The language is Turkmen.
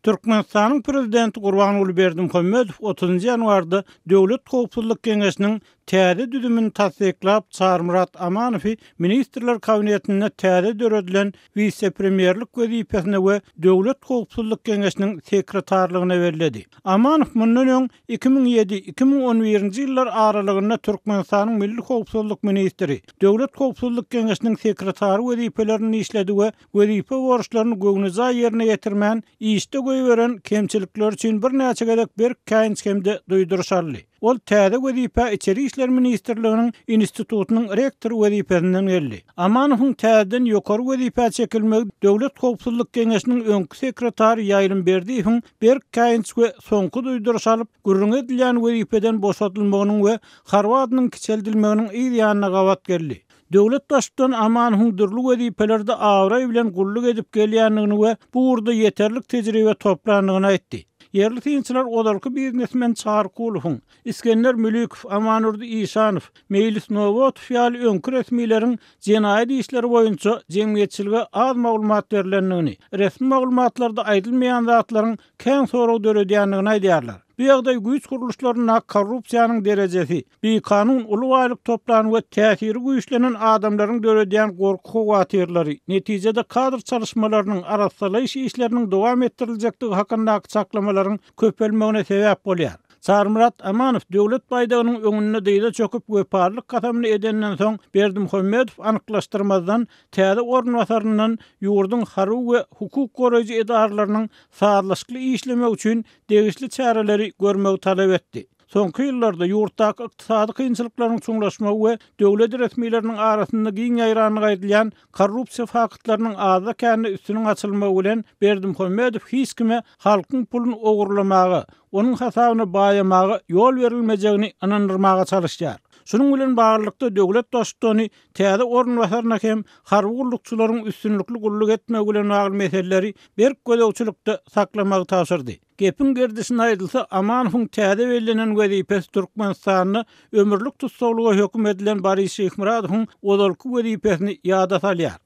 Türkmenistanyň prezidenti Gurbanuly Berdimuhammedow 30 ýanwarda Döwlet Howpsuzlyk Geňeşiniň täze düzümini tasdiklap, Sarmurat Amanowy ministrler kabinetine täze döredilen vice-premierlik wezipesine we Döwlet Howpsuzlyk Geňeşiniň sekretarlygyna berildi. Amanow mundan öň 2007-2011-nji ýyllar aralygynda Türkmenistanyň Milli Howpsuzlyk ministri, Döwlet Howpsuzlyk Geňeşiniň sekretary wezipelerini işledi we wezipe borçlaryny göňüze ýerine ýetirmän işde goýberen kemçilikler üçin bir näçe gedek bir käýinçkemde duýdurşarly. Ol täze wezipe İçeri işler ministrliginiň institutunyň rektory wezipesinden geldi. Amanowyň täzeden ýokary wezipe çekilmegi Döwlet Howpsuzlyk Geňeşiniň öňkü sekretary Ýaýlym Berdiýewiň bir käýinçke soňky duýdurşalyp gürrüň edilýän wezipeden boşatylmagynyň we harwadynyň kiçeldilmeginiň ýa-ýanyna gawat geldi. Döwlet başçysynyň Amanowyň dürli wezipelerde awray bilen gulluk edip gelýändigini we bu urda ýeterlik tejribe toplanygyny aýtdy. Yerli tynçylar odarky biznesmen Çarkulowyň, İskender Mülükow, Amanurdy İşanow, Mejlis Nowotow ýaly öňkü resmiýetiň jenaýat işleri boýunça jemgyýetçilige az maglumat berilendigini, resmi maglumatlarda aýdylmaýan zatlaryň kän soraw döredýändigini aýdýarlar. Bu ýagdaý güýç guruluşlaryna korrupsiýanyň derejesi, kanun uly waýlyk toplany we täsiri güýçlenen adamlaryň döredýän gorky howatyrlary, netijede kadr çalışmalarynyň arasalaýyş işleriniň dowam ettiriljekdigi hakyndaky çaklamalaryň köpelmegine sebäp bolýar. Sarmurat Amanow döwlet baýdagynyň öňüne deýde çöküp göparlyk gatamyny edenden soň Berdimuhammedow anyklaşdyrmazdan täze ornwataryndan ýurdun haruw we hukuk goraýjy edaralarynyň saatlaşykly işlemek üçin degişli çäreleri görmegi talap etdi. Soňky ýyllarda ýurtdaky ykdysady kynçylyklaryň çuňlaşmagy we döwlet resmiýetleriniň arasynda giň ýaýranlyk aýdylýan korrupsiýa fakatlarynyň aza kände üstüniň açylmagy bilen Berdimuhammedow hiç kime halkyň puluny ogurlamagy, onuň hasabyny baýamagy ýol berilmejegini anandyrmaga çalışýar. Şunun bilen baglykda döwlet başçysyny täze ornwasaryna hem harwurlukçylaryň üstünlikli gulluk etmegi bilen bagly meseleleri berk gödäwçilikde saklamagy tapşyrdy. Gepin gerdisine aýdylsa, Amanowyň täze belenen wezipesi Türkmenistanyny ömürlük tutsaglyga höküm edilen Barys Şeýhmuradowyň odarky wezipesini ýada salýar.